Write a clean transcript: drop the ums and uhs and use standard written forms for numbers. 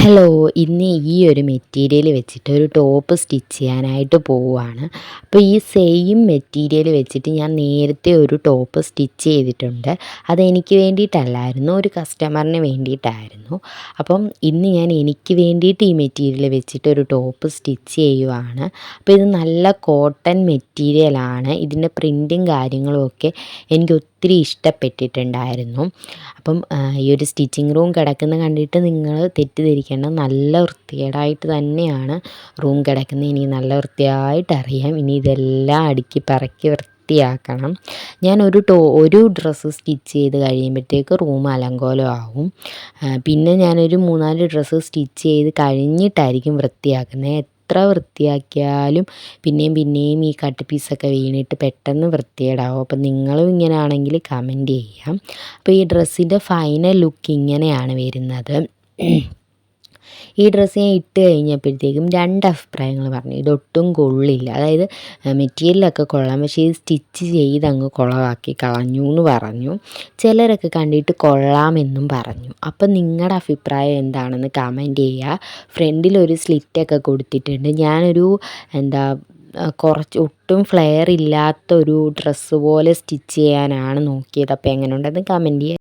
Hello, ഇന്ന് ഈ ഒരു മെറ്റീരിയൽ വെച്ചിട്ട് ഒരു ടോപ്പ് സ്റ്റിച്ച് ചെയ്യാനായിട്ട് പോവുകയാണ്. അപ്പോൾ ഈ സെയിം മെറ്റീരിയൽ വെച്ചിട്ട് ഞാൻ നേരത്തെ ഒരു ടോപ്പ് സ്റ്റിച്ച് ചെയ്തിട്ടുണ്ട്. അതെനിക്ക് വേണ്ടിയിട്ടല്ലായിരുന്നു, ഒരു കസ്റ്റമറിന് വേണ്ടിയിട്ടായിരുന്നു. അപ്പം ഇന്ന് ഞാൻ എനിക്ക് വേണ്ടിയിട്ട് ഈ മെറ്റീരിയൽ വെച്ചിട്ട് ഒരു ടോപ്പ് സ്റ്റിച്ച് ചെയ്യുവാണ്. അപ്പോൾ ഇത് നല്ല കോട്ടൺ മെറ്റീരിയലാണ്. ഇതിൻ്റെ പ്രിൻറ്റും കാര്യങ്ങളും ഒക്കെ എനിക്ക് ഒത്തിരി ഇഷ്ടപ്പെട്ടിട്ടുണ്ടായിരുന്നു. അപ്പം ഈ ഒരു സ്റ്റിച്ചിങ് റൂം കിടക്കുന്ന കണ്ടിട്ട് നിങ്ങൾ തെറ്റിദ്ധരിക്കേണ്ട, നല്ല വൃത്തികേടായിട്ട് തന്നെയാണ് റൂം കിടക്കുന്നത്. ഇനി നല്ല വൃത്തിയായിട്ട് അറിയാം. ഇനി ഇതെല്ലാം അടുക്കി പറക്കി വൃത്തിയാക്കണം. ഞാൻ ഒരു ഡ്രസ്സ് സ്റ്റിച്ച് ചെയ്ത് കഴിയുമ്പോഴത്തേക്ക് റൂം അലങ്കോലമാവും. പിന്നെ ഞാനൊരു 3-4 ഡ്രസ്സ് സ്റ്റിച്ച് ചെയ്ത് കഴിഞ്ഞിട്ടായിരിക്കും വൃത്തിയാക്കുന്നത്. എത്ര വൃത്തിയാക്കിയാലും പിന്നെയും ഈ കട്ട് പീസൊക്കെ വീണിട്ട് പെട്ടെന്ന് വൃത്തികേടാവും. അപ്പം നിങ്ങളും ഇങ്ങനെയാണെങ്കിൽ കമൻറ്റ് ചെയ്യാം. അപ്പോൾ ഈ ഡ്രസ്സിൻ്റെ ഫൈനൽ ലുക്ക് ഇങ്ങനെയാണ് വരുന്നത്. ഈ ഡ്രസ്സ് ഞാൻ ഇട്ട് കഴിഞ്ഞപ്പോഴത്തേക്കും 2 അഭിപ്രായങ്ങൾ പറഞ്ഞു. ഇതൊട്ടും കൊള്ളില്ല, അതായത് മെറ്റീരിയലൊക്കെ കൊള്ളാം, പക്ഷേ ഇത് സ്റ്റിച്ച് ചെയ്ത് അങ്ങ് കുളമാക്കി കളഞ്ഞു എന്ന് പറഞ്ഞു. ചിലരൊക്കെ കണ്ടിട്ട് കൊള്ളാമെന്നും പറഞ്ഞു. അപ്പം നിങ്ങളുടെ അഭിപ്രായം എന്താണെന്ന് കമൻറ്റ് ചെയ്യുക. ഫ്രണ്ടിലൊരു സ്ലിറ്റൊക്കെ കൊടുത്തിട്ടുണ്ട്. ഞാനൊരു കുറച്ച് ഒട്ടും ഫ്ലെയർ ഇല്ലാത്തൊരു ഡ്രസ്സ് പോലെ സ്റ്റിച്ച് ചെയ്യാനാണ് നോക്കിയത്. അപ്പോൾ എങ്ങനെ ഉണ്ടെന്ന് കമൻറ്റ് ചെയ്യുക.